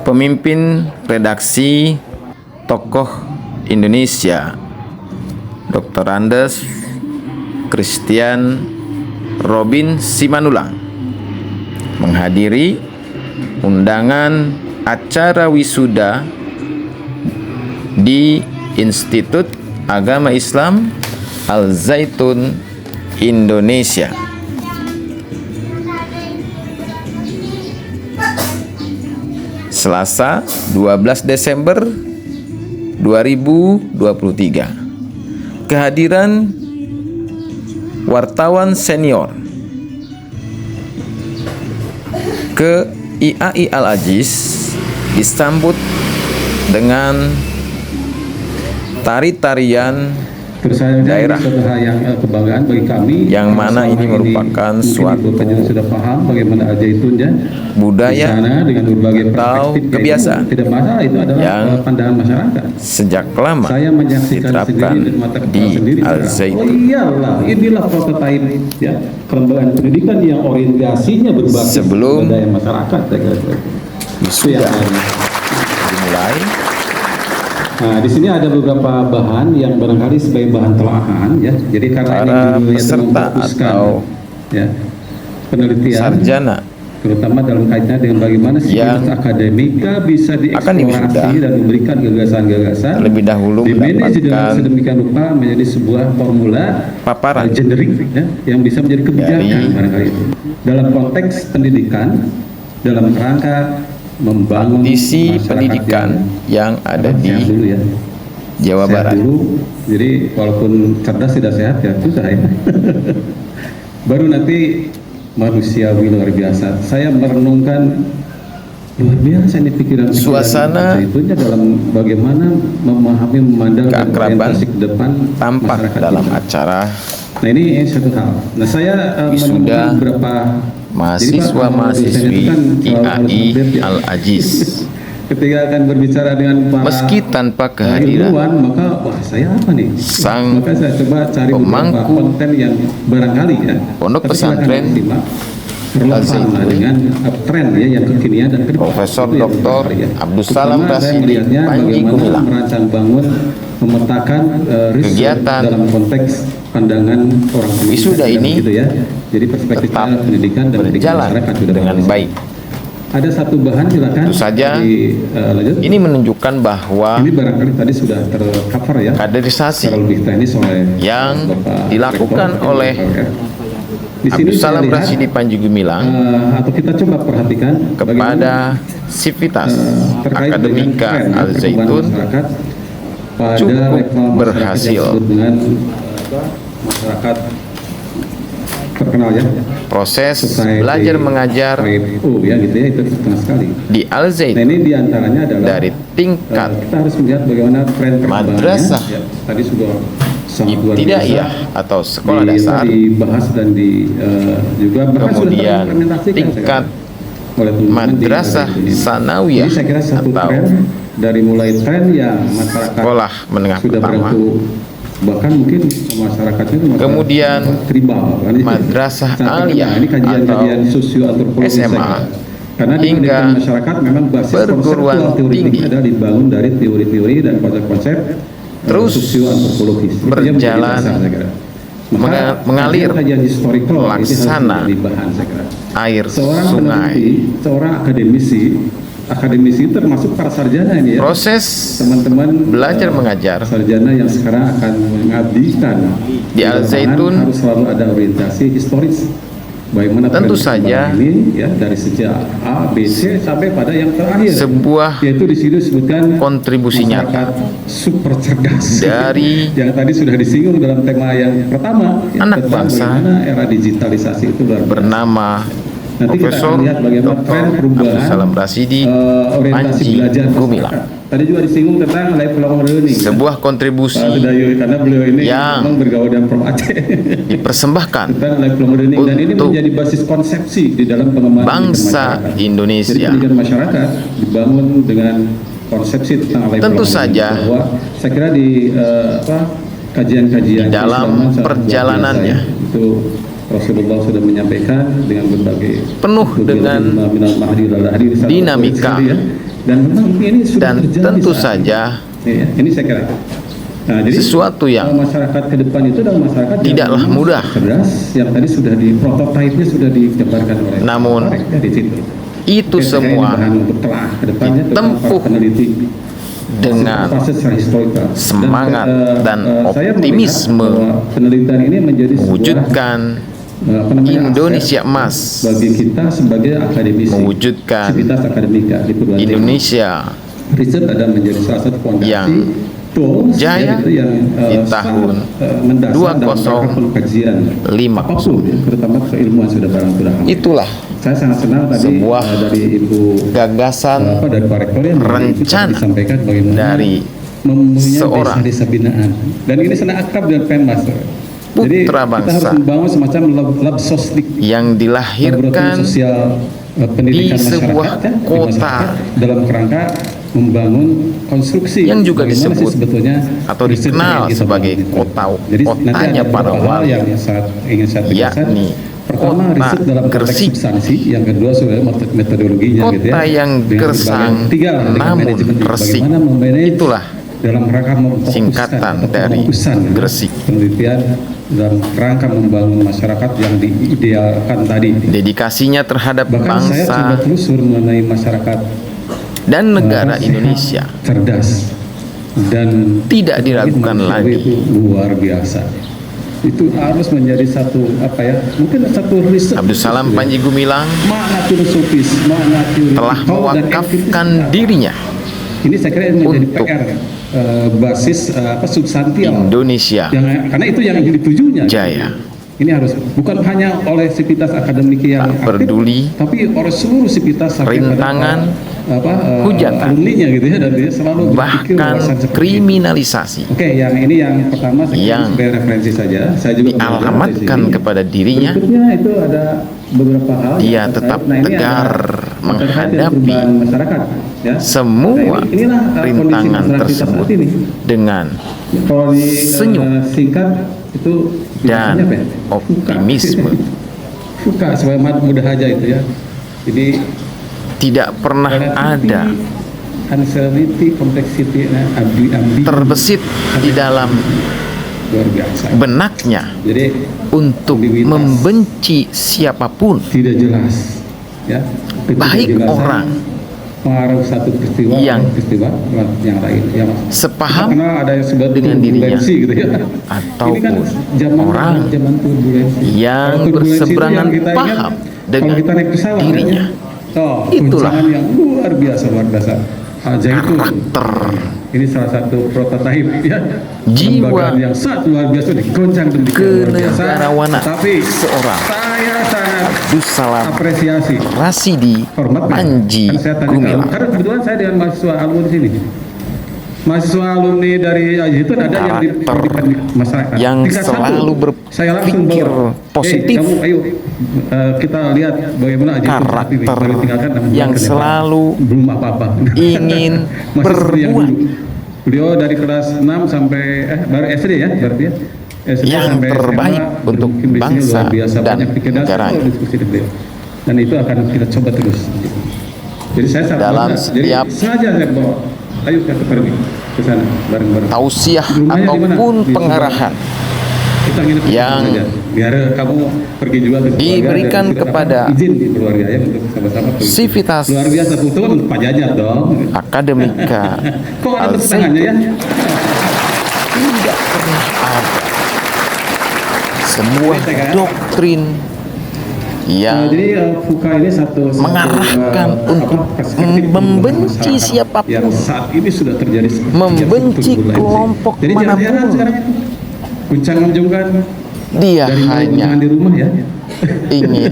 Pemimpin redaksi Tokoh Indonesia Dr. Andes Christian Robin Simanullang menghadiri undangan acara wisuda di Institut Agama Islam Al-Zaitun Indonesia. Selasa 12 Desember 2023. Kehadiran wartawan senior ke IAI Al-Aziz disambut dengan tari-tarian daerah yang kebanggaan bagi kami, yang mana ini merupakan suatu sudah paham bagaimana Al-Zaitunnya budaya dengan berbagai atau kebiasaan tidak masalah, itu adalah yang pandangan masyarakat. Sejak lama Saya menyaksikan diterapkan sendiri mata di sendiri. Al-Zaitun. Oh iyalah, inilah prototipe ya kelembagaan pendidikan yang orientasinya berbasis Sebelum budaya masyarakat. wisuda dimulai, nah, di sini ada beberapa bahan yang barangkali sebagai bahan telahan ya. Jadi karena para ini peserta atau ya penelitian sarjana terutama dalam kaitannya dengan bagaimana yang sivitas akademika bisa akan diwisuda dieksplorasi dan memberikan gagasan-gagasan terlebih dahulu dimanage dengan mendapatkan sedemikian rupa menjadi sebuah formula paparan generik ya, yang bisa menjadi kebijakan barangkali itu dalam konteks pendidikan dalam rangka membangun kondisi masyarakat pendidikan yang ada di dulu ya. Jawa Sehat Barat. dulu, jadi walaupun cerdas tidak sehat ya susah ya. Baru nanti manusiawi luar biasa. Saya merenungkan luar biasa ini pikiran Suasana itunya dalam bagaimana memahami memandang dan keakraban orientasi ke depan tampak masyarakat dalam kita. acara Nah ini satu hal. Nah saya wisuda menemukan beberapa mahasiswa-mahasiswi IAI Al-Aziz. Ketika akan berbicara dengan para Meski tanpa kehadiran ilmuwan, maka wah saya apa nih? sang Maka saya coba cari beberapa pemangku konten yang barangkali ya. Pondok Tapi silakan Pesantren disimak. Relevan Al-Zaitun dengan tren ya yang kekinian dan ke depan. Profesor Itu yang Dr. barangkali ya. Abdus Salam Pertama, saya Rasidi melihatnya Panji bagaimana Gumilang merancang bangun memetakan riset kegiatan dalam konteks pandangan orang pendidikan wisuda ini gitu ya. Jadi perspektifnya tetap pendidikan dan berjalan masyarakat sudah dengan bagus. baik. Ada satu bahan silakan. Tentu saja lanjut. ini menunjukkan bahwa Ini barangkali tadi sudah tercover ya. kaderisasi Secara lebih teknis oleh yang Bapak dilakukan Rektor. oleh Di sini Abdus saya Salam lihat, Rasidi Panji Gumilang atau kita coba perhatikan kepada sivitas terkait akademika dengan tren, ya, Al-Zaitun perkembangan masyarakat pada cukup level masyarakat berhasil. yang disebut dengan masyarakat terkenal ya. Proses Society belajar mengajar 5.0 ya gitu ya, itu terkenal sekali. di Nah Al-Zaitun ini diantaranya adalah dari tingkat kita harus melihat bagaimana tren perkembangannya. madrasah Ya, tadi sudah sangat luar biasa. ibtidaiyah atau sekolah dasar, dibahas dan juga bahkan sudah kemudian terimplementasikan tingkat sekarang oleh teman-teman di madrasah negara ini. sanawiyah Jadi saya kira satu atau tren dari mulai tren yang masyarakat sekolah menengah sudah pertama, berlaku, bahkan mungkin masyarakatnya itu masyarakat kemudian tribal kan, madrasah sangat terkenal. aliyah Ini kajian-kajian atau sosio-antropologi saya SMA, kira. Karena di hingga pendidikan masyarakat memang basis perguruan konseptual teori tinggi adalah dibangun dari teori-teori dan konsep-konsep terus sosio-antropologis. Itu yang menjadi berjalan dasar, saya kira. Maka mengalir kajian historical laksana ini harus menjadi bahan, saya kira. air Seorang sungai. peneliti, seorang akademisi itu termasuk para sarjana ini ya. Proses Teman-teman belajar mengajar sarjana yang sekarang akan mengabdikan di Al-Zaitun harus selalu ada orientasi historis. Bagaimana tentu tren saja ini ya dari sejak A, B, C sampai pada yang terakhir. sebuah Yaitu di sini disebutkan kontribusi nyata masyarakat super cerdas dari yang tadi sudah disinggung dalam tema yang pertama anak tentang bangsa bagaimana era digitalisasi itu luar biasa. bernama Nanti kita Profesor akan lihat bagaimana Dr. tren perubahan Abdus Salam Rasidi orientasi Panji belajar Gumilang. masyarakat. Tadi juga disinggung tentang lifelong learning. Sebuah kontribusi Karena beliau ini yang memang bergaul dengan Prof Aceh dipersembahkan tentang lifelong learning dan ini untuk menjadi basis konsepsi di dalam pengembangan bangsa pendidikan masyarakat. Jadi Indonesia. pendidikan masyarakat dibangun dengan konsepsi tentang lifelong Tentu learning. saja Bahwa saya kira di kajian-kajian di dalam keislaman sangat luar perjalanannya biasa ya. Itu Rasulullah sudah menyampaikan dengan berbagai penuh dengan dinamika Dan memang ini sudah Dan terjadi tentu saat saja ini. Ya, ini saya kira. Nah, jadi sesuatu yang masyarakat ke depan itu adalah masyarakat tidaklah yang mudah. cerdas, yang tadi sudah di prototipenya sudah digambarkan oleh Namun, Pak Arek, ya, di situ. itu Oke, saya kira ini semua bahan untuk telah ke depannya terutama ditempuh para peneliti dengan proses secara historikal. semangat dan saya melihat optimisme bahwa penelitian ini menjadi sebuah mewujudkan Indonesia aset emas, bagi kita sebagai akademisi, mewujudkan sivitas akademika di perguruan tinggi. Indonesia Riset ada menjadi salah satu fondasi yang tools jaya gitu, yang di tahun mendasar dalam rangka pengkajian 2050. apapun, ya, terutama keilmuan sudah barang sudah aman. Itulah Saya sangat senang tadi sebuah dari Ibu gagasan dari Pak Rektor yang rencana disampaikan bagaimana dari mempunyai seorang desa-desa binaan, dan ini sangat akrab dengan Penmas. Jadi putra kita harus bangsa membangun semacam lab sosdik, yang dilahirkan sosial pendidikan di sebuah masyarakat, ya, di kota masyarakat, dalam kerangka membangun konstruksi yang juga bagaimana sih disebut sebetulnya atau riset dikenal yang kita sebagai bangun itu. Jadi nanti kotanya ada para beberapa hal wali, yang sangat ingin saya tegaskan. yakni Pertama, kota riset dalam konteks Gresik. substansi. Yang kedua, sudah metodologinya Kota gitu ya. yang Dengan gersang, berbagai- tiga lah, dengan namun manajemen. resik. Bagaimana memanage Itulah dalam rangka memfokuskan singkatan atau dari pemfokusan Gresik. penelitian dalam rangka membangun masyarakat yang diidealkan tadi. Dedikasinya terhadap Bahkan saya coba bangsa telusur mengenai masyarakat dan negara sehat, Indonesia cerdas, dan tidak diragukan manusiawi lagi. itu luar biasa. Itu harus menjadi satu apa ya? Mungkin satu riset. Abdus Salam Panji Gumilang Makna filosofis, makna teori telah mewakafkan dirinya Ini saya kira menjadi untuk PR basis substansial. Indonesia Karena itu yang ditujunya. jaya. Ini harus bukan hanya oleh sivitas akademik yang Tak peduli tapi oleh seluruh sivitas sampai pada rintangan, hujatan, alumninya gitu ya, dan dia selalu berpikir bahkan wawasan seperti itu. kriminalisasi Oke, yang ini yang pertama saya yang sebagai referensi saja. Saya juga dialamatkan kepada dirinya. Berikutnya itu ada beberapa hal Dia yang tetap terkait. Nah, ini tegar adalah terkait dengan menghadapi perubahan masyarakat, ya. semua Nah, inilah kondisi rintangan masyarakat kita tersebut saat ini. dengan Kalau di senyum singkat itu dan bilangnya apa ya? optimisme. Suka supaya mudah aja itu ya. Jadi Tidak pernah ada uncertainty, complexity, ambi terbesit di dalam luar biasa. benaknya Jadi untuk ambiguitas. membenci siapapun, Tidak jelas, ya. baik Ketidakjelasan orang pengaruh satu peristiwa yang peristiwa yang lain, yang sepaham karena ada yang sebut dengan dirinya turbulensi gitu ya. ataupun Ini kan zaman turbulensi. yang Kalau turbulensi itu berseberangan yang kita ingat, paham kalau dengan kita naik pesawat, dirinya. ya. Oh, Itulah goncangan yang luar biasa. Ajaib karakter ini salah satu prototipe ya. Jiwa Kelembagaan yang sangat luar biasa digoncang demikian luar biasa. kenegarawanan Tapi seorang saya sangat Abdus Salam apresiasi Rasidi hormat Panji kan saya tanya Gumilang. karena kebetulan saya dengan mahasiswa alumni di sini. Mahasiswa alumni dari Al-Zaitun ada yang di Karakter masyarakat. yang Tingkat selalu satu, saya langsung berpikir bawa, positif. kamu ayo kita lihat bagaimana Al-Zaitun saat ini. Karakter Baru tinggalkan 6 bulan yang ke depan. selalu belum apa-apa. ingin Masih seperti yang berbuat. dulu. Beliau dari kelas 6 sampai baru SD ya, berarti ya. SD Yang sampai terbaik SMA, untuk mungkin visinya bangsa luar biasa, dan banyak pikiran, negara. saya selalu diskusi dengan beliau. Dan itu akan kita coba terus. Jadi saya sangat Dalam bangga. Jadi setiap sengaja saya bawa, ayo kita pergi ke sana bareng-bareng. Tausiah Rumahnya di mana? ataupun Di pengarahan Kita nginep di yang sana aja. Biar kamu pergi juga ke keluarga, diberikan dan kita kepada dapat izin di keluarga ya untuk sama-sama pergi. Sivitas Luar biasa, betul Pak Jajat dong. Akademika Kok ada tepuk tangannya ya? tidak pernah ada sebuah doktrin yang Jadi Fuka ini satu mengarahkan untuk perspektif membenci masyarakat siapapun, yang saat ini sudah terjadi seperti membenci turbulensi. kelompok Jadi jangan-jangan manapun. sekarang itu guncangan juga Dia dari mulai hanya guncangan di rumah ya. ingin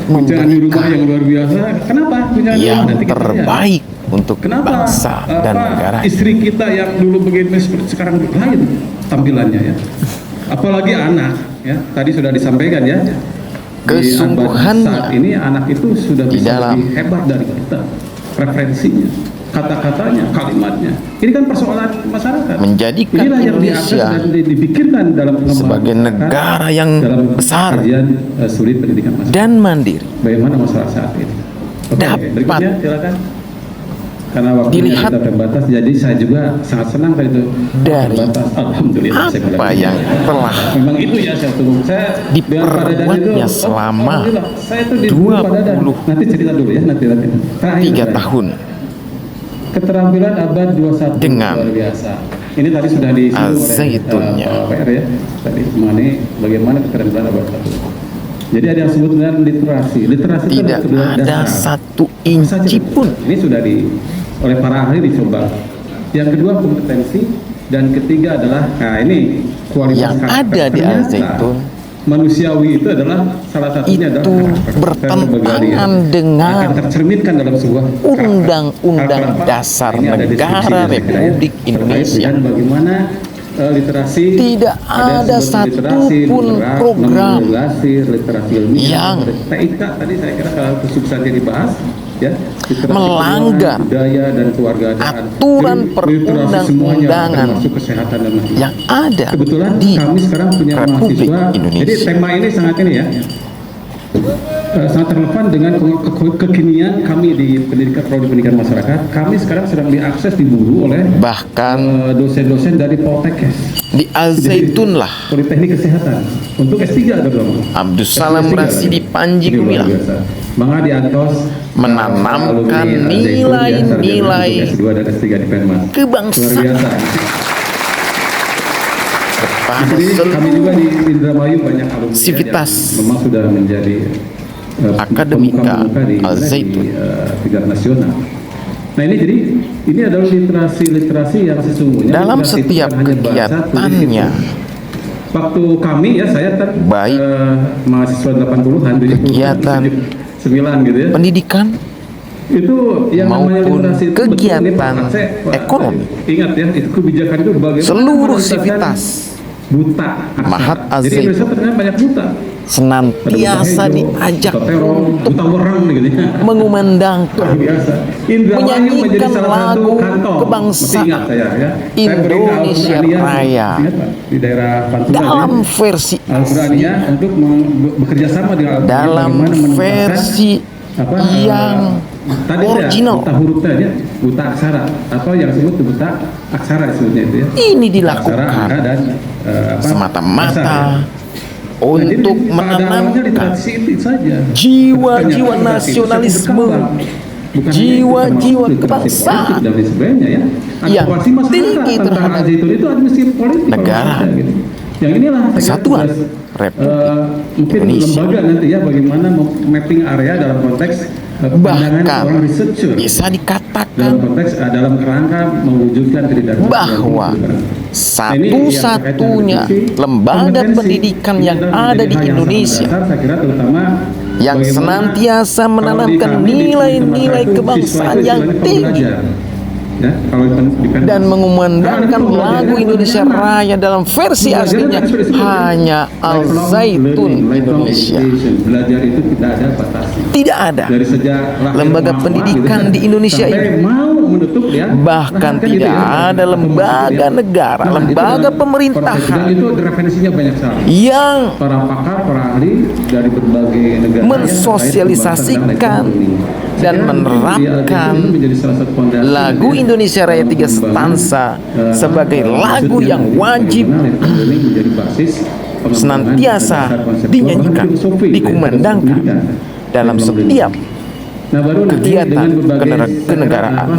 Guncangan di rumah memberikan yang luar biasa. Kenapa? Guncangan di yang rumah nanti kita lihat. terbaik untuk Kenapa bangsa dan negara. istri kita yang dulu begini seperti sekarang lain tampilannya ya. Apalagi anak ya. Tadi sudah disampaikan ya. Di Kesungguhannya abad saat ini anak itu sudah di bisa dalam lebih hebat dari kita. Referensinya, kata-katanya, kalimatnya. Ini kan persoalan masyarakat. menjadikan Inilah yang diakses Indonesia dan dipikirkan dalam pengembangan sebagai masyarakat, negara yang dalam besar kajian sulit pendidikan masyarakat. dan mandiri Bagaimana masalah saat ini? Oke, dapat berikutnya silakan. karena waktunya Dilihat kita terbatas, jadi saya juga sangat senang tadi itu dari terbatas. Alhamdulillah. saya apa bilang. yang telah Memang itu ya saya tunggu. Saya dengan Pak Dadan diperbuatnya itu, selama alhamdulillah, saya tuh di Pak Dadan. 20 Nanti cerita dulu ya, nanti. Terakhir, 3 tahun keterampilan abad 21 dengan luar biasa. Ini tadi sudah disinggung oleh Al-Zaitunnya. Pak PR ya. Tadi mengenai bagaimana keterampilan abad 21. Jadi ada yang disebut dengan literasi. Literasi itu tidak adalah ada dasar. satu Saja inci betul. pun Ini sudah oleh para ahli dicoba. Yang kedua kompetensi, dan ketiga adalah ini kualitas yang karakter. ada di Ternyata Al-Zaitun manusiawi itu adalah salah satunya itu adalah karakter. bertentangan Akan dengan tercerminkan dalam sebuah Undang-Undang karakter. Dasar Ini ada Negara deskripsinya, saya kira, Republik terkait Indonesia. dengan bagaimana literasi, Tidak ada yang disebut satupun literasi, program literasi ilmiah, yang TIK tadi saya kira kalau substansi dibahas ya, literasi melanggar budaya dan kewarganegaraan, aturan jadi literasi semuanya, perundang-undangan termasuk kesehatan dan lain-lain. yang ada Kebetulan di kami sekarang punya Republik mahasiswa. Jadi Indonesia. tema ini sangat ini ya, sangat relevan dengan kekinian kami di prodi pendidikan masyarakat. Kami sekarang sedang diakses diburu oleh Bahkan dosen-dosen dari Poltekkes, di Al-Zaitun lah Politeknik Kesehatan untuk S3 ada dong. Abdus Salam Rasidi Panji Gumilang Bang Adi Antos menanamkan alumni Al-Zaitun ya, sarjana nilai-nilai untuk S2 dan S3 di Penmas. Luar kebangsaan biasa. kepada Jadi kami juga seluruh di Indramayu banyak alumni sivitas yang memang sudah menjadi akademika pemuka-pemuka di Al-Zaitun. tingkat nasional. Nah ini jadi ini adalah literasi yang sesungguhnya Dalam literasi itu setiap bukan hanya bahasa, tulis, kegiatannya, hitung. Waktu kami ya saya kan baik mahasiswa 80-an 70 kegiatan 9 gitu ya. pendidikan Itu yang namanya maupun literasi itu kegiatan betul, ini Pak, saya ekonomi. Ingat ya, itu kebijakan itu bagaimana seluruh menyelesaikan sivitas buta aksara. Mahat Jadi Al-Zaitun Indonesia ternyata banyak buta. senantiasa diajak buta terong, untuk buta wereng gitu ya. mengumandangkan, Luar biasa. Indramayu menyanyikan menjadi salah satu lagu kantong. kebangsaan Mesti ingat saya ya. Indonesia Saya beri Raya ingat, Pak, di daerah Pantura dalam ya. versi Al-Qur'aniyah untuk bekerja sama dengan Al-Qur'an dalam bagaimana menuntaskan versi yang tadi original. buta huruf tadi ya, buta aksara atau yang disebut buta aksara disebutnya itu ya. Ini Buta aksara, angka, dilakukan dan bahasa ya. semata-mata Nah, jadi untuk pada awalnya menanamkan literasi itu saja. jiwa-jiwa Ternyata literasi itu nasionalisme, berkembang. Bukan jiwa-jiwa hanya literasi kebangsaan politik dan lain sebagainya ya. yang Advokasi masyarakat tinggi tentang terhadap Al-Zaitun itu administrasi politik kalau negara, ada, gitu. Yang inilah saya kira kesatuan tugas, Republik mungkin Indonesia. lembaga nanti ya bagaimana mapping area dalam konteks pandangan Bahkan orang researcher bisa dalam dikatakan konteks dalam kerangka mewujudkan keadilan bahwa satu-satunya lembaga pendidikan yang ada di Indonesia saya kira terutama yang bagaimana senantiasa kalau di menanamkan kami di nilai-nilai Sumatera itu kebangsaan siswa itu yang istilahnya tinggi pembelajar. Ya, kalau di Penmas. dan mengumandangkan Nah, lagu pembelajaran Indonesia bagaimana? Raya dalam versi Pembelajaran aslinya kan sudah disebut, hanya lifelong Al-Zaitun learning, lifelong Indonesia. education. Belajar itu tidak ada batasnya. Tidak ada Dari sejak lahir lembaga mama, pendidikan gitu, di Indonesia sampai ini. mau menutup ya. Bahkan Nah, kan tidak gitu ya. ada lembaga negara, Nah, itu lembaga dalam pemerintahan konteks, dan itu referensinya banyak sekali. yang Para pakar, para ahli dari berbagai negara ya, mensosialisasikan dan menerapkan lagu Indonesia Raya 3 stanza sebagai lagu yang wajib senantiasa dinyanyikan, dikumandangkan dalam setiap kegiatan kenegaraan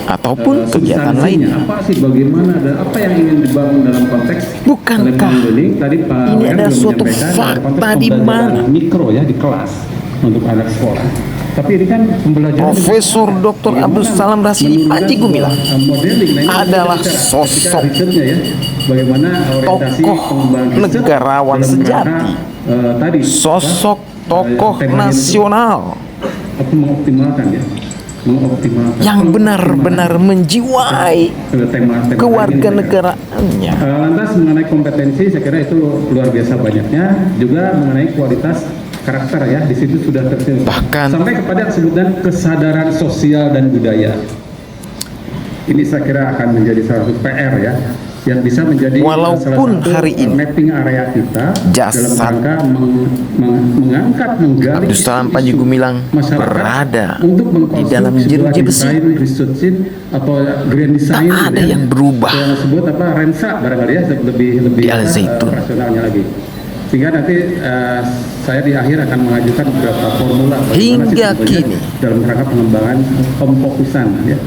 ataupun kegiatan lainnya. Apa sih bagaimana dan apa yang ingin dibangun dalam konteks Bukankah tadi Pak ini Wen ada juga suatu menyampaikan dalam konteks fakta di pembelajaran mana mikro ya di kelas untuk anak sekolah. Tapi ini kan pembelajaran Profesor Dr. Abdul Salam Rasidi Panji Gumilang adalah sosok tokoh negarawan sejati, sosok tokoh nasional mengoptimalkan yang benar-benar menjiwai kewarganegaraannya. Lantas mengenai kompetensi saya kira itu luar biasa banyaknya, juga mengenai kualitas karakter ya, di situ sudah tercermin. Bahkan Sampai kepada sebutan kesadaran sosial dan budaya. Ini saya kira akan menjadi salah satu PR ya. yang bisa menjadi Walaupun salah satu hari ini mapping area kita dalam jasad rangka mengangkat, menggali Abdus Salam Panji isu-isu Gumilang masyarakat berada untuk di dalam mengkonstruksi sebuah jeruji besi. desain research atau grand design Tak ada yang berubah. yang disebut apa rensa barangkali ya, lebih Di Al-Zaitun. rasionalnya lagi, sehingga nanti saya di akhir akan mengajukan beberapa formula bagaimana sih Hingga sebetulnya kini dalam rangka pengembangan pemfokusan ya